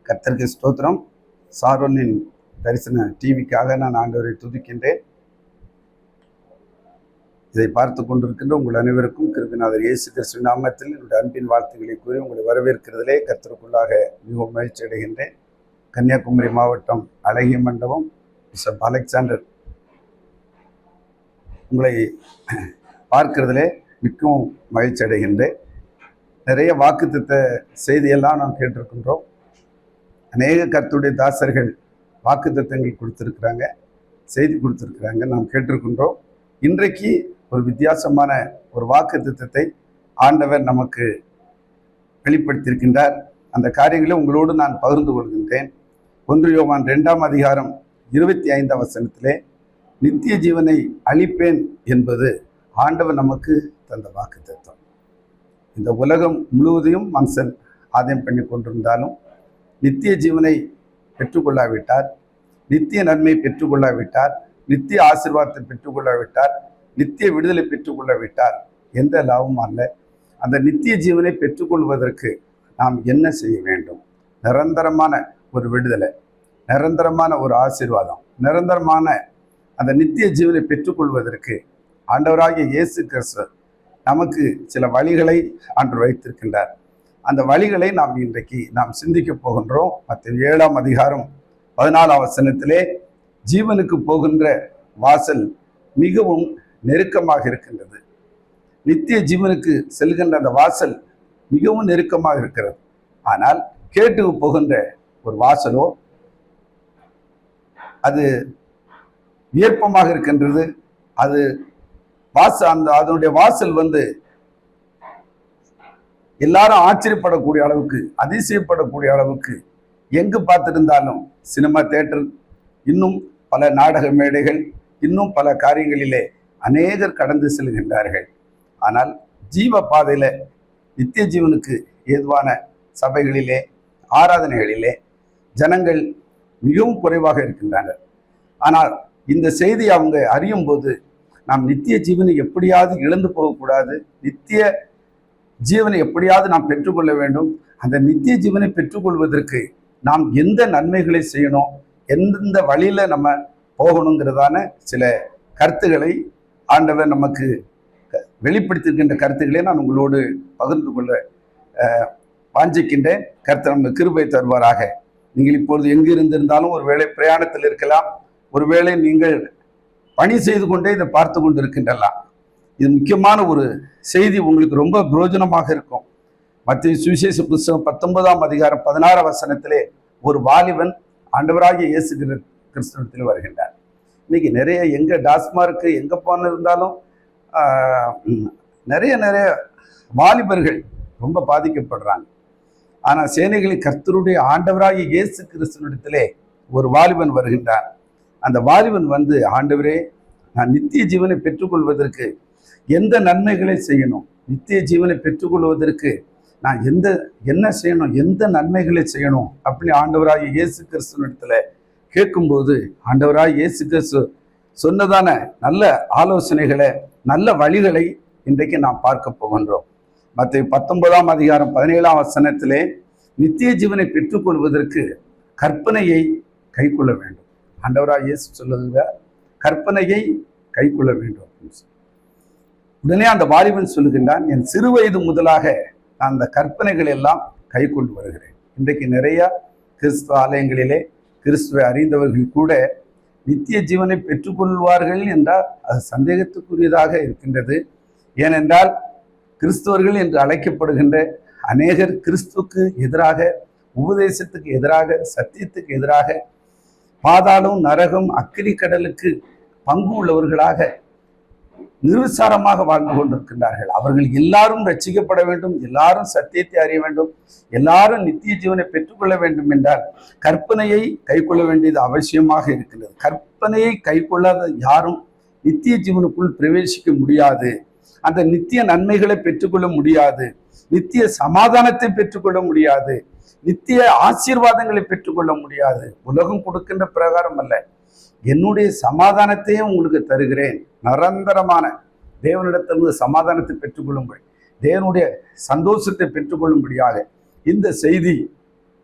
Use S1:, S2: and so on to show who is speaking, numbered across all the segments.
S1: கர்த்தருக்கு ஸ்தோத்திரம். சாரோனின் தரிசன டிவிக்காக நான் ஆண்டவரை துதிக்கின்றேன். இதை பார்த்து கொண்டிருக்கின்ற உங்கள் அனைவருக்கும் கிருபைநாதர் இயேசு கிறிஸ்து நாமத்தில் என்னுடைய அன்பின் வாழ்த்துக்களை கூறி உங்களை வரவேற்கிறதிலே கர்த்தருக்குள்ளாக மிகவும் மகிழ்ச்சி அடைகின்றேன். கன்னியாகுமரி மாவட்டம் அழகிய மண்டபம் பிஷப் அலெக்சாண்டர் உங்களை பார்க்கிறதிலே மிகவும் மகிழ்ச்சி அடைகின்றேன். நிறைய வாக்குத்தத்த செய்தியெல்லாம் நாம் கேட்டிருக்கின்றோம். அநேக கர்த்தருடைய தாசர்கள் வாக்குத்தத்தங்கள் கொடுத்துருக்குறாங்க, செய்தி கொடுத்துருக்குறாங்க, நாம் கேட்டிருக்கின்றோம். இன்றைக்கு ஒரு வித்தியாசமான ஒரு வாக்குத்தத்தத்தை ஆண்டவர் நமக்கு வெளிப்படுத்தியிருக்கின்றார். அந்த காரியங்களை உங்களோடு நான் பகிர்ந்து கொள்கின்றேன். 1 யோவான் 2ஆம் அதிகாரம் 25ஆம் வசனத்திலே நித்திய ஜீவனை அளிப்பேன் என்பது ஆண்டவர் நமக்கு தந்த வாக்குத்தத்தம். இந்த உலகம் முழுவதையும் மனுஷன் ஆதாயம் பண்ணி கொண்டிருந்தாலும் நித்திய ஜீவனை பெற்றுக்கொள்ளாவிட்டார், நித்திய நன்மை பெற்றுக்கொள்ளாவிட்டார், நித்திய ஆசீர்வாதத்தை பெற்றுக்கொள்ளாவிட்டார், நித்திய விடுதலை பெற்றுக்கொள்ளாவிட்டார் எந்த லாபமும் அல்ல. அந்த நித்திய ஜீவனை பெற்றுக்கொள்வதற்கு நாம் என்ன செய்ய வேண்டும்? நிரந்தரமான ஒரு விடுதலை, நிரந்தரமான ஒரு ஆசீர்வாதம், நிரந்தரமான அந்த நித்திய ஜீவனை பெற்றுக்கொள்வதற்கு ஆண்டவராகிய இயேசு கிறிஸ்து நமக்கு சில வழிகளை ஆண்டு வைத்திருக்கின்றார். அந்த வழிகளை இன்றைக்கு நாம் சிந்திக்க போகின்றோம். மத்தேயு 7ஆம் அதிகாரம் 14ஆம் வசனத்திலே ஜீவனுக்கு போகின்ற வாசல் மிகவும் நெருக்கமாக இருக்கின்றது. நித்திய ஜீவனுக்கு செல்கின்ற அந்த வாசல் மிகவும் நெருக்கமாக இருக்கிறது. ஆனால் கேட்டுக்கு போகின்ற ஒரு வாசலோ அது வியர்ப்பமாக இருக்கின்றது. அது அதனுடைய வாசல் எல்லாரும் ஆச்சரியப்படக்கூடிய அளவுக்கு, அதிசயப்படக்கூடிய அளவுக்கு, எங்கு பார்த்திருந்தாலும் சினிமா தியேட்டர், இன்னும் பல நாடக மேடைகள், இன்னும் பல காரியங்களிலே அநேகர் கடந்து செல்கின்றார்கள். ஆனால் ஜீவ பாதையில நித்திய ஜீவனுக்கு ஏதுவான சபைகளிலே, ஆராதனைகளிலே ஜனங்கள் மிகவும் குறைவாக இருக்கின்றார்கள். ஆனால் இந்த செய்தியை அவங்க அறியும் போது நாம் நித்திய ஜீவனை எப்படியாவது இழந்து போகக்கூடாது, நித்திய ஜீவனை எப்படியாவது நாம் பெற்றுக்கொள்ள வேண்டும். அந்த நித்திய ஜீவனை பெற்றுக்கொள்வதற்கு நாம் எந்த நன்மைகளை செய்யணும், எந்தெந்த வழியில நம்ம போகணுங்கிறதான சில கருத்துக்களை ஆண்டவர் நமக்கு வெளிப்படுத்தியிருக்கின்ற கருத்துக்களை நான் உங்களோடு பகிர்ந்து கொள்ள வாஞ்சிக்கின்றேன். கர்த்தர் நம்ம கிருபை தருவாராக. நீங்கள் இப்பொழுது எங்கு இருந்திருந்தாலும் ஒருவேளை பிரயாணத்தில் இருக்கலாம், ஒருவேளை நீங்கள் பணி செய்து கொண்டே இதை பார்த்து கொண்டு இருக்கின்றலாம். இது முக்கியமான ஒரு செய்தி, உங்களுக்கு ரொம்ப பிரயோஜனமாக இருக்கும். மத்தேயு சுவிசேஷ புத்தகம் 19ஆம் அதிகாரம் 16ஆம் வசனத்திலே ஒரு வாலிபன் ஆண்டவராகிய இயேசு கிறிஸ்துவிடத்தில் வருகின்றார். இன்னைக்கு நிறைய எங்க டாஸ்மார்க்கு எங்க போன இருந்தாலும் நிறைய வாலிபர்கள் ரொம்ப பாதிக்கப்படுறாங்க. ஆனால் சேனைகளின் கர்த்தருடைய ஆண்டவராகிய இயேசு கிறிஸ்துவிடத்திலே ஒரு வாலிபன் வருகின்றார். அந்த வாலிபன் ஆண்டவரே, நான் நித்திய ஜீவனை பெற்றுக்கொள்வதற்கு எந்த நன்மைகளை செய்யணும், நித்திய ஜீவனை பெற்றுக்கொள்வதற்கு நான் என்ன செய்யணும், எந்த நன்மைகளை செய்யணும் அப்படின்னு ஆண்டவராகிய இயேசு கிறிஸ்துவிடத்துல கேட்கும்போது ஆண்டவராகிய இயேசு கிறிஸ்து சொன்னதான நல்ல ஆலோசனைகளை, நல்ல வழிகளை இன்றைக்கு நாம் பார்க்க போகின்றோம். மத்தேயு 19ஆம் அதிகாரம் 17ஆம் வசனத்திலே நித்திய ஜீவனை பெற்றுக்கொள்வதற்கு கற்பனையை கைக்கொள்ள வேண்டும். ஆண்டவராகிய இயேசு சொல்லுங்க, கற்பனையை கைக்கொள்ள வேண்டும். உடனே அந்த வாலிபன் சொல்லுகின்றான், என் சிறு வயது முதலாக நான் அந்த கற்பனைகள் எல்லாம் கை கொண்டு வருகிறேன். இன்றைக்கு நிறைய கிறிஸ்துவ ஆலயங்களிலே கிறிஸ்துவை அறிந்தவர்கள் கூட நித்திய ஜீவனை பெற்றுக்கொள்வார்கள் என்றால் அது சந்தேகத்துக்குரியதாக இருக்கின்றது. ஏனென்றால் கிறிஸ்தவர்கள் என்று அழைக்கப்படுகின்ற அநேகர் கிறிஸ்துவுக்கு எதிராக, உபதேசத்துக்கு எதிராக, சத்தியத்துக்கு எதிராக, பாதாளம், நரகம், அக்கினி கடலுக்கு பங்கு உள்ளவர்களாக நிர்விசாரமாக வாழ்ந்து கொண்டிருக்கின்றார்கள். அவர்கள் எல்லாரும் ரட்சிக்கப்பட வேண்டும், எல்லாரும் சத்தியத்தை அறிய வேண்டும், எல்லாரும் நித்திய ஜீவனை பெற்றுக்கொள்ள வேண்டும் என்றால் கற்பனையை கைக்கொள்ள வேண்டியது அவசியமாக இருக்கின்றது. கற்பனையை கைக்கொள்ளாத யாரும் நித்திய ஜீவனுக்குள் பிரவேசிக்க முடியாது, அந்த நித்திய நன்மைகளை பெற்றுக்கொள்ள முடியாது, நித்திய சமாதானத்தை பெற்றுக்கொள்ள முடியாது, நித்திய ஆசீர்வாதங்களை பெற்றுக்கொள்ள முடியாது. உலகம் கொடுக்கின்ற பிரகாரம் அல்ல, என்னுடைய சமாதானத்தையும் உங்களுக்கு தருகிறேன். நிரந்தரமான தேவனிடத்திலிருந்து சமாதானத்தை பெற்றுக்கொள்ளும்படி, தேவனுடைய சந்தோஷத்தை பெற்றுக்கொள்ளும்படியாக இந்த செய்தி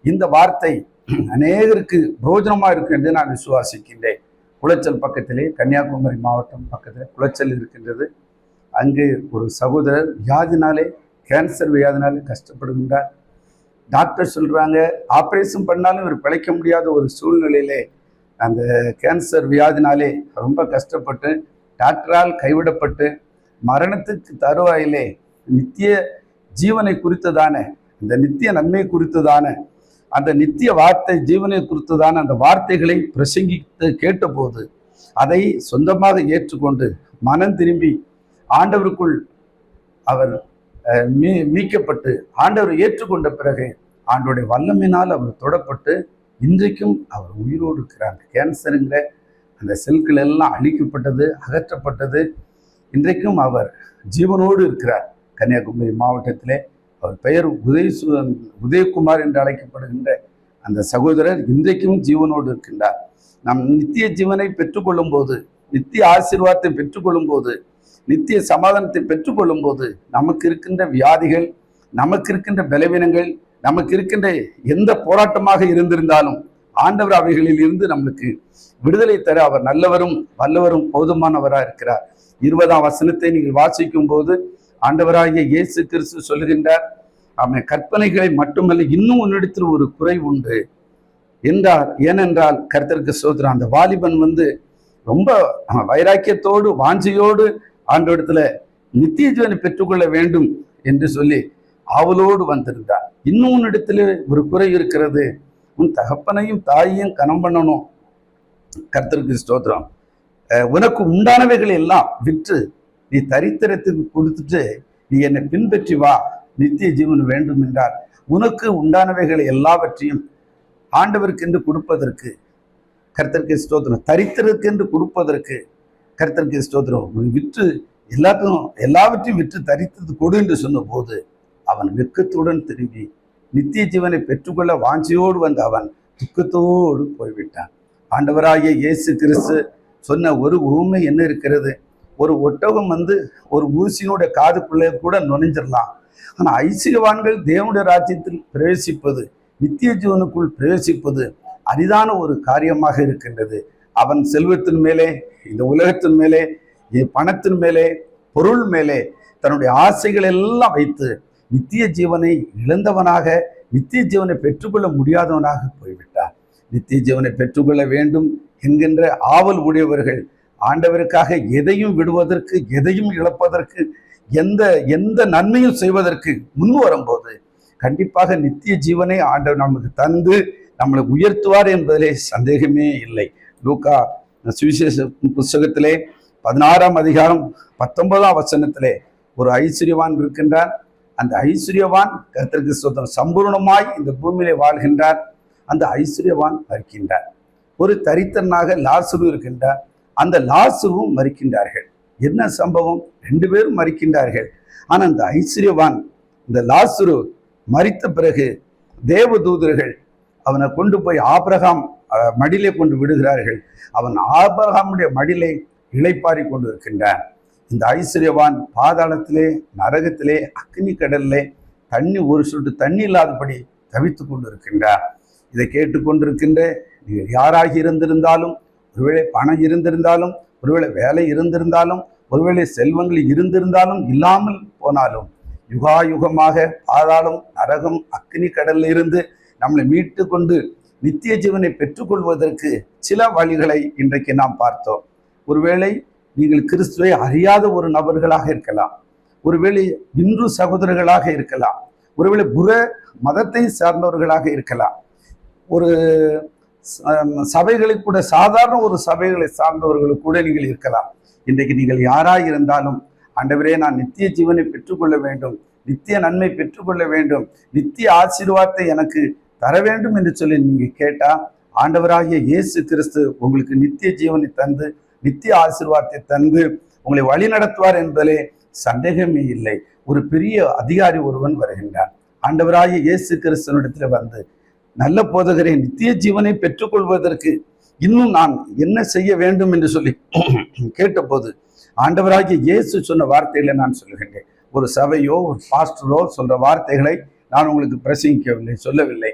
S1: இந்த வார்த்தை அநேகருக்கு பிரோஜனமா இருக்கு என்று நான் விசுவாசிக்கின்றேன். குளச்சல் பக்கத்திலே, கன்னியாகுமரி மாவட்டம் பக்கத்தில் குளச்சல் இருக்கின்றது. அங்கு ஒரு சகோதரர் வியாதினாலே, கேன்சர் வியாதினாலே கஷ்டப்படுகின்றார். டாக்டர் சொல்றாங்க ஆப்ரேஷன் பண்ணாலும் இவர் பிழைக்க முடியாத ஒரு சூழ்நிலையிலே அந்த கேன்சர் வியாதினாலே ரொம்ப கஷ்டப்பட்டு டாக்டரால் கைவிடப்பட்டு மரணத்துக்கு தருவாயிலே நித்திய ஜீவனை குறித்ததான, இந்த நித்திய நன்மை குறித்ததான, அந்த நித்திய வார்த்தை ஜீவனை குறித்ததான அந்த வார்த்தைகளை பிரசங்கித்து கேட்டபோது அதை சொந்தமாக ஏற்றுக்கொண்டு மனம் திரும்பி ஆண்டவருக்குள் அவர் மீட்கப்பட்டு ஆண்டவர் ஏற்றுக்கொண்ட பிறகு ஆண்டவருடைய வல்லமையினால் அவர் தொடப்பட்டு இன்றைக்கும் அவர் உயிரோடு இருக்கிறார். கேன்சருங்கிற அந்த செல்கள் எல்லாம் அழிக்கப்பட்டது, அகற்றப்பட்டது. இன்றைக்கும் அவர் ஜீவனோடு இருக்கிறார். கன்னியாகுமரி மாவட்டத்திலே அவர் பெயர் உதயகுமார் என்று அழைக்கப்படுகின்ற அந்த சகோதரர் இன்றைக்கும் ஜீவனோடு இருக்கின்றார். நம் நித்திய ஜீவனை பெற்றுக்கொள்ளும் போது, நித்திய ஆசீர்வாதத்தை பெற்றுக்கொள்ளும் போது, நித்திய சமாதானத்தை பெற்றுக்கொள்ளும் போது நமக்கு இருக்கின்ற வியாதிகள், நமக்கு இருக்கின்ற பலவீனங்கள், நமக்கு இருக்கின்ற எந்த போராட்டமாக இருந்திருந்தாலும் ஆண்டவர் அவைகளில் இருந்து நம்மளுக்கு விடுதலை தர அவர் நல்லவரும் வல்லவரும் போதுமானவராக இருக்கிறார். 20ஆம் வசனத்தை நீங்கள் வாசிக்கும் போது ஆண்டவராகிய இயேசு கிறிஸ்து சொல்லுகின்றார், அவன் கற்பனைகளை மட்டுமல்ல இன்னும் உன்னிடத்தில் ஒரு குறை உண்டு என்றார். ஏனென்றால் கர்த்தருக்கு ஸ்தோத்திரம், அந்த வாலிபன் ரொம்ப வைராக்கியத்தோடு வாஞ்சையோடு ஆண்டவரிடத்துல நித்திய ஜீவனை பெற்றுக்கொள்ள வேண்டும் என்று சொல்லி ஆவலோடு வந்திருந்தார். இன்னும் உன்னிடத்துல ஒரு குறை இருக்கிறது, உன் தகப்பனையும் தாயையும் கனம் பண்ணணும். கர்த்தருக்கு ஸ்தோத்திரம், உனக்கு உண்டானவைகளை எல்லாம் விற்று நீ தரித்திரத்துக்கு கொடுத்துட்டு நீ என்னை பின்பற்றி வா, நித்திய ஜீவன் வேண்டும் என்றார். உனக்கு உண்டானவைகளை எல்லாவற்றையும் ஆண்டவருக்கு என்று கொடுப்பதற்கு கர்த்தருக்கு ஸ்தோத்திரம், தரித்திரருக்கு என்று கொடுப்பதற்கு கர்த்தருக்கு ஸ்தோத்திரம், விற்று எல்லாவற்றையும் விற்று தரித்தது கொடு என்று சொன்ன போது அவன் வெட்கத்துடன் திரும்பி நித்திய ஜீவனை பெற்றுக்கொள்ள வாஞ்சியோடு வந்த அவன் துக்கத்தோடு போய்விட்டான். ஆண்டவராகிய இயேசு கிறிஸ்து சொன்ன ஒரு உவமை என்ன இருக்கிறது? ஒரு ஒட்டகம் ஒரு ஊசியினுடைய காதுக்குள்ளே கூட நுழைஞ்சிடலாம். ஆனால் ஐஸ்வர்யவான்கள் தேவனுடைய ராஜ்யத்தில் பிரவேசிப்பது, நித்திய ஜீவனுக்குள் பிரவேசிப்பது அரிதான ஒரு காரியமாக இருக்கின்றது. அவன் செல்வத்தின் மேலே, இந்த உலகத்தின் மேலே, பணத்தின் மேலே, பொருள் மேலே தன்னுடைய ஆசைகள் எல்லாம் வைத்து நித்திய ஜீவனை இழந்தவனாக, நித்திய ஜீவனை பெற்றுக்கொள்ள முடியாதவனாக போய்விட்டார். நித்திய ஜீவனை பெற்றுக்கொள்ள வேண்டும் என்கின்ற ஆவல் உடையவர்கள் ஆண்டவருக்காக எதையும் விடுவதற்கு, எதையும் இழப்பதற்கு, எந்த நன்மையும் செய்வதற்கு முன் வரும்போது கண்டிப்பாக நித்திய ஜீவனை ஆண்டவர் நமக்கு தந்து நம்மளை உயர்த்துவார் என்பதிலே சந்தேகமே இல்லை. லூக்கா சுவிசேஷ புஸ்தகத்திலே 16ஆம் அதிகாரம் 19ஆம் வசனத்திலே ஒரு ஐஸ்வர்யவான் இருக்கின்றார். அந்த ஐஸ்வர்யவான் கர்த்தருக்கு ஸ்தோத்திரம் சம்பூர்ணமாய் இந்த பூமியிலே வாழ்கின்றார். அந்த ஐஸ்வர்யவான் மரிக்கின்றார். ஒரு தரித்திரனாக லாசரு இருக்கின்றார். அந்த லாசருவும் மரிக்கின்றார்கள். என்ன சம்பவம்? 2 பேரும் மரிக்கின்றார்கள். ஆனால் அந்த ஐஸ்வர்யவான், இந்த லாசரு மரித்த பிறகு தேவதூதர்கள் அவனை கொண்டு போய் ஆபிரகாம் மடியிலே கொண்டு விடுகிறார்கள். அவன் ஆபிரகாமுடைய மடியிலே இளைப்பாரி கொண்டு இருக்கின்றான். இந்த ஐஸ்வர்யவான் பாதாளத்திலே, நரகத்திலே, அக்னி கடலிலே ஒரு சொட்டு தண்ணி இல்லாதபடி தவித்து கொண்டு இருக்கின்றார். இதை கேட்டுக்கொண்டிருக்கின்ற நீங்கள் யாராகி இருந்திருந்தாலும், ஒருவேளை பணம் இருந்திருந்தாலும், ஒருவேளை வேலை இருந்திருந்தாலும், ஒருவேளை செல்வங்கள் இருந்திருந்தாலும், இல்லாமல் போனாலும், யுகாயுகமாக பாதாளம், நரகம், அக்னி கடலில் இருந்து நம்மளை மீட்டு கொண்டு நித்திய ஜீவனை பெற்றுக்கொள்வதற்கு சில வழிகளை இன்றைக்கு நாம் பார்த்தோம். ஒருவேளை நீங்கள் கிறிஸ்துவை அறியாத ஒரு நபர்களாக இருக்கலாம், ஒருவேளை இந்து சகோதரர்களாக இருக்கலாம், ஒருவேளை புற மதத்தை சார்ந்தவர்களாக இருக்கலாம், ஒரு சபைகளை கூட, சாதாரண ஒரு சபைகளை சார்ந்தவர்கள் கூட நீங்கள் இருக்கலாம். இன்றைக்கு நீங்கள் யாராக இருந்தாலும், ஆண்டவரே நான் நித்திய ஜீவனை பெற்றுக்கொள்ள வேண்டும், நித்திய நன்மை பெற்றுக்கொள்ள வேண்டும், நித்திய ஆசீர்வாதத்தை எனக்கு தர வேண்டும் என்று சொல்லி நீங்க கேட்டா, ஆண்டவராகிய இயேசு கிறிஸ்து உங்களுக்கு நித்திய ஜீவனை தந்து, நித்திய ஆசீர்வாதத்தை தந்து உங்களை வழி நடத்துவார் என்பதிலே சந்தேகமே இல்லை. ஒரு பெரிய அதிகாரி ஒருவன் வருகின்றான். ஆண்டவராகிய இயேசு கிறிஸ்துவனிடத்தில் நல்ல போதகரே, நித்திய ஜீவனை பெற்றுக்கொள்வதற்கு இன்னும் நான் என்ன செய்ய வேண்டும் என்று சொல்லி கேட்டபோது ஆண்டவராகிய இயேசு சொன்ன வார்த்தைகளை நான் சொல்லுகின்றேன். ஒரு சபையோ ஒரு பாஸ்டரோ சொல்ற வார்த்தைகளை நான் உங்களுக்கு பிரசங்கிக்கவில்லை, சொல்லவில்லை.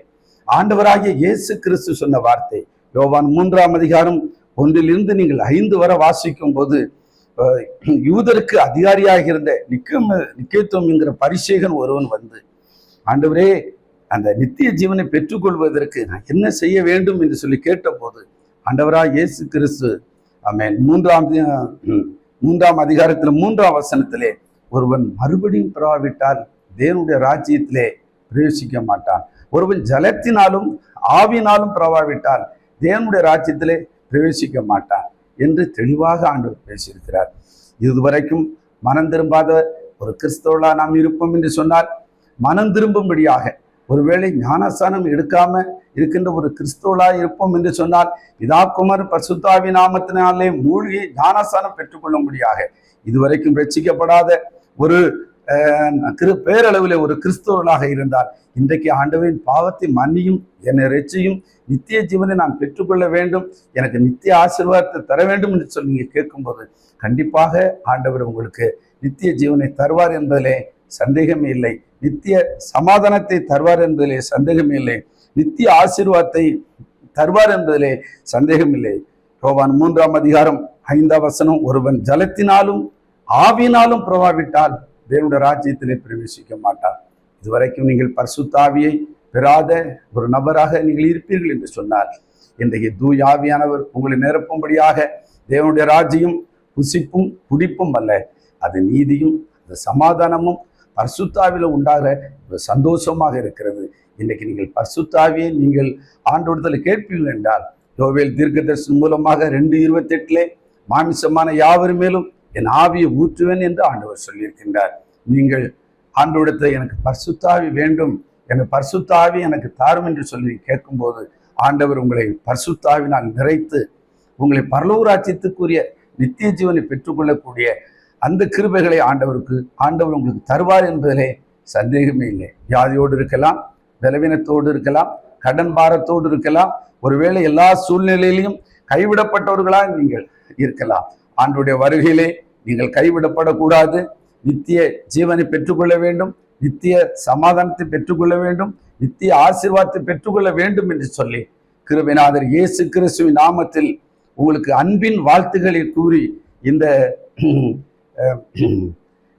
S1: ஆண்டவராகிய இயேசு கிறிஸ்து சொன்ன வார்த்தை. யோவான் 3:1 நீங்கள் 5 வரை வாசிக்கும் போது, யூதருக்கு அதிகாரியாக இருந்த நிக்கேத்துவம் என்கிற பரிசேகன் ஒருவன் வந்து, ஆண்டவரே, அந்த நித்திய ஜீவனை பெற்றுக்கொள்வதற்கு நான் என்ன செய்ய வேண்டும் என்று சொல்லி கேட்டபோது, ஆண்டவராக இயேசு கிறிஸ்து ஆமென் 3ஆம் அதிகாரத்தில் 3ஆம் வசனத்திலே, ஒருவன் மறுபடியும் பிறவாவிட்டால் தேவனுடைய ராஜ்யத்திலே பிரவேசிக்க மாட்டான். ஒருவன் ஜலத்தினாலும் ஆவினாலும் பிறவாவிட்டால் தேவனுடைய ராஜ்யத்திலே பிரவேசிக்க மாட்டான் என்று தெளிவாக ஆண்டவர் பேசியிருக்கிறார். இதுவரைக்கும் மனம் திரும்பாத ஒரு கிறிஸ்தவர்களா நாம் இருப்போம் என்று சொன்னால், மனம் திரும்பும்படியாக ஒருவேளை ஞானஸ்தானம் எடுக்காம இருக்கின்ற ஒரு கிறிஸ்தவர்களா இருப்போம் என்று சொன்னால், பிதா குமாரன் பரிசுத்த ஆவி நாமத்தினாலே மூழ்கி ஞானஸ்தானம் பெற்றுக்கொள்ளும்படியாக இதுவரைக்கும் ரட்சிக்கப்படாத ஒரு பேரளவில் ஒரு கிறிஸ்தவர்களாக இருந்தால், இன்றைக்கு ஆண்டவரின் பாவத்தை மன்னியும், என்னை ரட்சியும், நித்திய ஜீவனை நான் பெற்றுக்கொள்ள வேண்டும், எனக்கு நித்திய ஆசீர்வாதத்தை தர வேண்டும் என்று சொல்லி நீங்கள் கேட்கும்போது, கண்டிப்பாக ஆண்டவர் உங்களுக்கு நித்திய ஜீவனை தருவார் என்பதிலே சந்தேகமே இல்லை. நித்திய சமாதானத்தை தருவார் என்பதிலே சந்தேகமே இல்லை. நித்திய ஆசீர்வாதத்தை தருவார் என்பதிலே சந்தேகம் இல்லை. யோவான் 3ஆம் அதிகாரம் 5ஆம் வசனம், ஒருவன் ஜலத்தினாலும் ஆவியினாலும் பிறவாவிட்டால் தேவனுடைய ராஜ்யத்திலே பிரவேசிக்க மாட்டார். இதுவரைக்கும் நீங்கள் பரிசுத்த ஆவியை பெறாத ஒரு நபராக நீங்கள் இருப்பீர்கள் என்று சொன்னார். இன்றைக்கு தூய ஆவியானவர் உங்களை நிரப்பும்படியாக, தேவனுடைய ராஜ்யம் புசிப்பும் குடிப்பும் அல்ல, அது நீதியும், அது சமாதானமும் பரிசுத்த ஆவியில உண்டாகிற ஒரு சந்தோஷமாக இருக்கிறது. இன்றைக்கு நீங்கள் பரிசுத்த ஆவியை நீங்கள் ஆண்டவரிடத்தில் கேட்பீர்கள் என்றால், யோவேல் தீர்க்கதரிசனம் மூலமாக 2:28 மாமிசமான யாவர் மேலும் என் ஆவியை ஊற்றுவேன் என்று ஆண்டவர் சொல்லியிருக்கின்றார். நீங்கள் ஆண்டவரிடத்தில் எனக்கு பரிசுத்த ஆவி வேண்டும், எனக்கு பரிசுத்த ஆவி எனக்கு தாரும் என்று சொல்லி கேட்கும்போது, ஆண்டவர் உங்களை பரிசுத்த ஆவினால் நிறைத்து உங்களை பரலோக ராஜ்யத்துக்குரிய நித்திய ஜீவனை பெற்றுக்கொள்ளக்கூடிய அந்த கிருபைகளை ஆண்டவர் உங்களுக்கு தருவார் என்பதிலே சந்தேகமே இல்லை. வியாதியோடு இருக்கலாம், பலவீனத்தோடு இருக்கலாம், கடன் பாரத்தோடு இருக்கலாம், ஒருவேளை எல்லா சூழ்நிலையிலையும் கைவிடப்பட்டவர்களாக நீங்கள் இருக்கலாம். ஆண்டவருடைய வருகையிலே நீங்கள் கைவிடப்படக்கூடாது. நித்திய ஜீவனை பெற்றுக்கொள்ள வேண்டும், நித்திய சமாதானத்தை பெற்றுக்கொள்ள வேண்டும், நித்திய ஆசீர்வாதத்தை பெற்றுக்கொள்ள வேண்டும் என்று சொல்லி கிருபைநாதர் இயேசு கிறிஸ்துவின் நாமத்தில் உங்களுக்கு அன்பின் வாழ்த்துக்களை கூறி, இந்த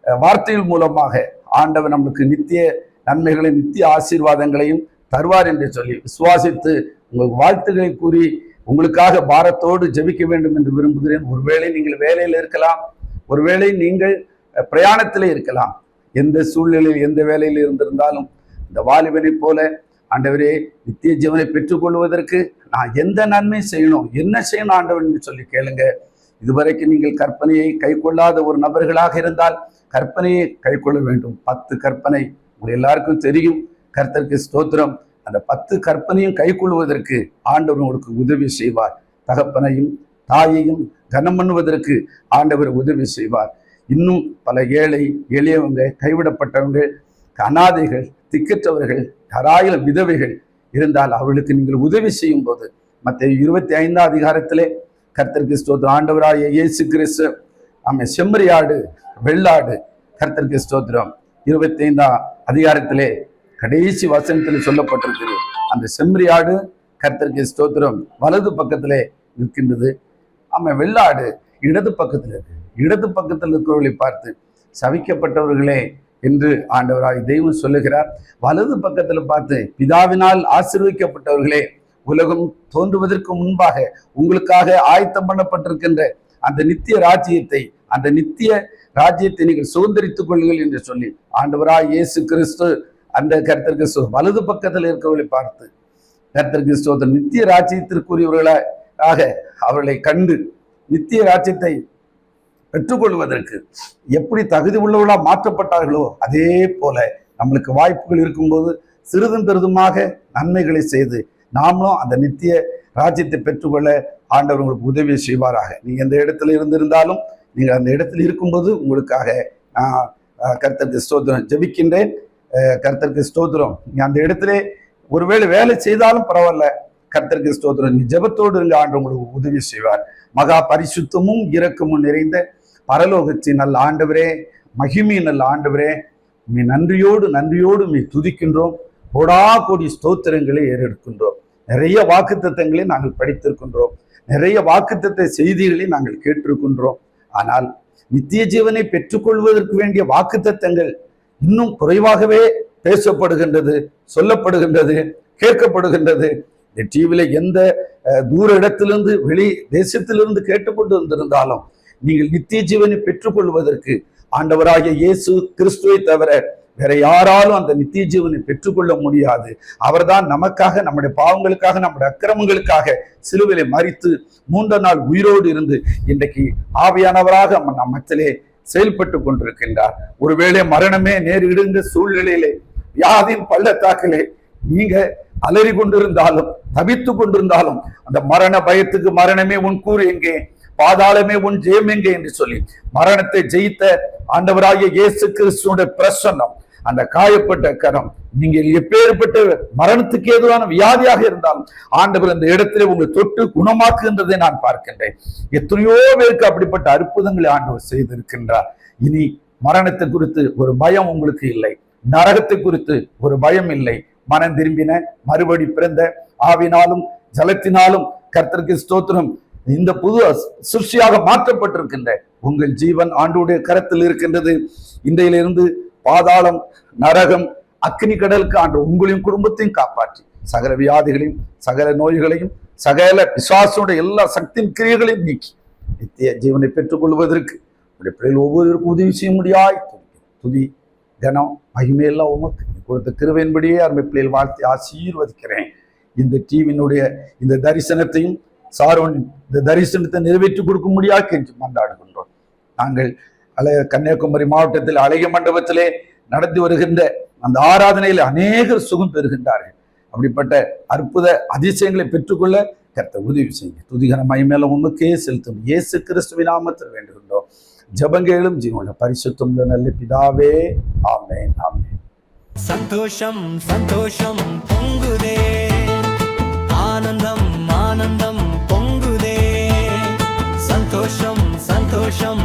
S1: வார்த்தைகள் மூலமாக ஆண்டவர் நமக்கு நித்திய நன்மைகளையும் நித்திய ஆசீர்வாதங்களையும் தருவார் என்று சொல்லி விசுவாசித்து உங்களுக்கு வாழ்த்துக்களை கூறி உங்களுக்காக பாரத்தோடு ஜெபிக்க வேண்டும் என்று விரும்புகிறேன். ஒருவேளை நீங்கள் வேலையில் இருக்கலாம், ஒருவேளை நீங்கள் பிரயாணத்தில் இருக்கலாம். எந்த சூழ்நிலையில் எந்த வேலையில் இருந்திருந்தாலும் இந்த வாலிபனை போல, ஆண்டவரே, நித்திய ஜீவனை பெற்றுக்கொள்வதற்கு நான் எந்த நன்மை செய்யணும், என்ன செய்யணும் ஆண்டவர் என்று சொல்லி கேளுங்க. இதுவரைக்கும் நீங்கள் கற்பனையை கை கொள்ளாத ஒரு நபர்களாக இருந்தால் கற்பனையை கை கொள்ள வேண்டும். 10 கற்பனை உங்கள் எல்லாருக்கும் தெரியும். கர்த்தருக்கு ஸ்தோத்திரம். அந்த 10 கற்பனையும் கை கொள்வதற்கு ஆண்டவர் உங்களுக்கு உதவி செய்வார். தகப்பனையும் தாயையும் கனம் பண்ணுவதற்கு ஆண்டவர் உதவி செய்வார். இன்னும் பல ஏழை எளியவங்க, கைவிடப்பட்டவங்க, அனாதைகள், திக்கற்றவர்கள், யாராயிரம் விதவைகள் இருந்தால் அவர்களுக்கு நீங்கள் உதவி செய்யும் போது, மத்தேயு 25ஆம் அதிகாரத்திலே கர்த்தருக்கு ஸ்தோத்திரம், ஆண்டவராகிய இயேசு கிறிஸ்து செம்மறியாடு வெள்ளாடு, கர்த்தருக்கு ஸ்தோத்திரம், 25ஆம் அதிகாரத்திலே கடைசி வசனத்தில் சொல்லப்பட்டிருக்கிறது. அந்த செம்மறியாடு கர்த்தருக்கு ஸ்தோத்திரம் வலது பக்கத்திலே இருக்கின்றது. வெள்ளாடு இடது பக்கத்தில் இருக்கு. இடது பக்கத்தில் இருக்கிறவர்களை பார்த்து சபிக்கப்பட்டவர்களே என்று ஆண்டவராய் தெய்வம் சொல்லுகிறார். வலது பக்கத்தில் பார்த்து பிதாவினால் ஆசீர்வதிக்கப்பட்டவர்களே, உலகம் தோன்றுவதற்கு முன்பாக உங்களுக்காக ஆயத்தம் பண்ணப்பட்டிருக்கின்ற அந்த நித்திய ராஜ்யத்தை, அந்த நித்திய ராஜ்யத்தை நீங்கள் சுதந்திரித்துக் கொள்ளுங்கள் என்று சொல்லி ஆண்டவராய் இயேசு கிறிஸ்து அந்த கர்த்தருக்கு வலது பக்கத்தில் இருக்கிறவர்களை பார்த்து கர்த்தருக்கு ஸ்தோத்திரம் நித்திய ராஜ்யத்திற்குரியவர்களாக அவர்களை கண்டு நித்திய ராஜ்யத்தை பெற்றுக்கொள்வதற்கு எப்படி தகுதி உள்ளவர்களாக மாற்றப்பட்டார்களோ அதே போல நம்மளுக்கு வாய்ப்புகள் இருக்கும்போது சிறிதும் பெரிதுமாக நன்மைகளை செய்து நாமளும் அந்த நித்திய ராஜ்யத்தை பெற்றுக்கொள்ள ஆண்டவர் உங்களுக்கு உதவி செய்வாராக. நீங்க எந்த இடத்துல இருந்திருந்தாலும் நீங்கள் அந்த இடத்துல இருக்கும்போது உங்களுக்காக நான் கர்த்தருக்கு ஸ்தோத்திரம் ஜெபிக்கின்றேன். கர்த்தருக்கு ஸ்தோத்திரம். நீங்க அந்த இடத்துல ஒருவேளை வேலை செய்தாலும் பரவாயில்ல, கர்த்தருக்கு ஸ்தோத்திரம், நீ ஜெபத்தோடு இருங்க, ஆண்டவர் உங்களுக்கு உதவி செய்வார். மகா பரிசுத்தமும் இரக்கமும் நிறைந்த பரலோகத்தின் நல்ல ஆண்டவரே, மகிமையின் நல்ல ஆண்டவரே, நீ நன்றியோடு துதிக்கின்றோம். கோடா கோடி ஸ்தோத்திரங்களை ஏறெடுக்கின்றோம். நிறைய வாக்குத்தத்தங்களை நாங்கள் படித்திருக்கின்றோம். நிறைய வாக்குத்தத்த செய்திகளை நாங்கள் கேட்டிருக்கின்றோம். ஆனால் நித்திய ஜீவனை பெற்றுக்கொள்வதற்கு வேண்டிய வாக்குத்தத்தங்கள் இன்னும் குறைவாகவே பேசப்படுகின்றது, சொல்லப்படுகின்றது, கேட்கப்படுகின்றது. இந்த டிவியில எந்த தூர இடத்திலிருந்து வெளி தேசத்திலிருந்து கேட்டுக்கொண்டு வந்திருந்தாலும் நீங்கள் நித்திய ஜீவனை பெற்றுக்கொள்வதற்கு ஆண்டவராகிய இயேசு கிறிஸ்துவை தவிர வேற யாராலும் அந்த நித்திய ஜீவனை பெற்றுக்கொள்ள முடியாது. அவர்தான் நமக்காக, நம்முடைய பாவங்களுக்காக, நம்முடைய அக்கிரமங்களுக்காக சிலுவையிலே மரித்து 3 நாள் உயிரோடு இருந்து இன்றைக்கு ஆவியானவராக நம் மத்தியிலே செயல்பட்டு கொண்டிருக்கின்றார். ஒருவேளை மரணமே நேரிடுகின்ற சூழ்நிலையிலே, வியாதியின் பள்ளத்தாக்கிலே நீங்க அலறி கொண்டிருந்தாலும், தவித்து கொண்டிருந்தாலும், அந்த மரண பயத்துக்கு மரணமே உன் கூறு எங்கே, பாதாளமே உன் ஜெயம் எங்கே என்று சொல்லி மரணத்தை ஜெயித்த ஆண்டவராகிய இயேசு கிறிஸ்துவினுடைய பிரசன்னம், அந்த காயப்பட்ட கரம், நீங்கள் எப்பேற்பட்ட மரணத்துக்கு ஏதுவான வியாதியாக இருந்தாலும் ஆண்டவர் அந்த இடத்திலே உங்களை தொட்டு குணமாக்குகின்றதை நான் பார்க்கின்றேன். எத்தனையோ பேருக்கு அப்படிப்பட்ட அற்புதங்களை ஆண்டவர் செய்திருக்கின்றார். இனி மரணத்தை குறித்து ஒரு பயம் உங்களுக்கு இல்லை, நரகத்தை குறித்து ஒரு பயம் இல்லை. மனம் திரும்பின, மறுபடி பிறந்த, ஆவினாலும் ஜலத்தினாலும் கர்த்தருக்கு ஸ்தோத்திரம், இந்த புது சிருஷ்டியாக மாற்றப்பட்டிருக்கின்ற உங்கள் ஜீவன் ஆண்டவருடைய கரத்தில் இருக்கின்றது. இன்றையிலிருந்து பாதாளம், நரகம், அக்னி கடலுக்கு ஆண்டு உங்களையும் குடும்பத்தையும் காப்பாற்றி சகல வியாதிகளையும், சகல நோய்களையும், சகல பிசாசுடைய எல்லா சக்தியின் கிரியைகளையும் நீக்கி நித்திய ஜீவனை பெற்றுக் கொள்வதற்கு உடைய பிள்ளைகள் ஒவ்வொருவருக்கும் உதவி செய்ய முடியாய் துதி கனம் மகிமையெல்லாம் உமக்கு கொடுத்த கிருபையின்படியே அருமை பிள்ளைகள் வாழ்த்தி ஆசீர்வதிக்கிறேன். இந்த டிவியினுடைய இந்த தரிசனத்தையும் சாரோன் இந்த தரிசனத்தை நிறைவேற்றி கொடுக்க முடியாது என்று மன்றாடுகின்றோம். நாங்கள் கன்னியாகுமரி மாவட்டத்தில் அழகிய மண்டபத்திலே நடத்தி வருகின்ற அந்த ஆராதனையில் அநேகர் சுகம் பெறுகின்றார்கள். அப்படிப்பட்ட அற்புத அதிசயங்களை பெற்றுக்கொள்ள கர்த்தர் உதவி செய்யுங்க. துதிகர மகிமையெல்லாம் உமக்கே செலுத்தும் இயேசு கிறிஸ்துவின் நாமத்தில் வேண்டுகின்றோம். ஜெபங்களும் ஜீவனுள்ள பரிசுத்தம் நல்ல பிதாவே, ஆமென், ஆமென்.
S2: சந்தோஷம் சந்தோஷம் பொங்குதே, ஆனந்தம் ஆனந்தம் பொங்குதே, சந்தோஷம் சந்தோஷம்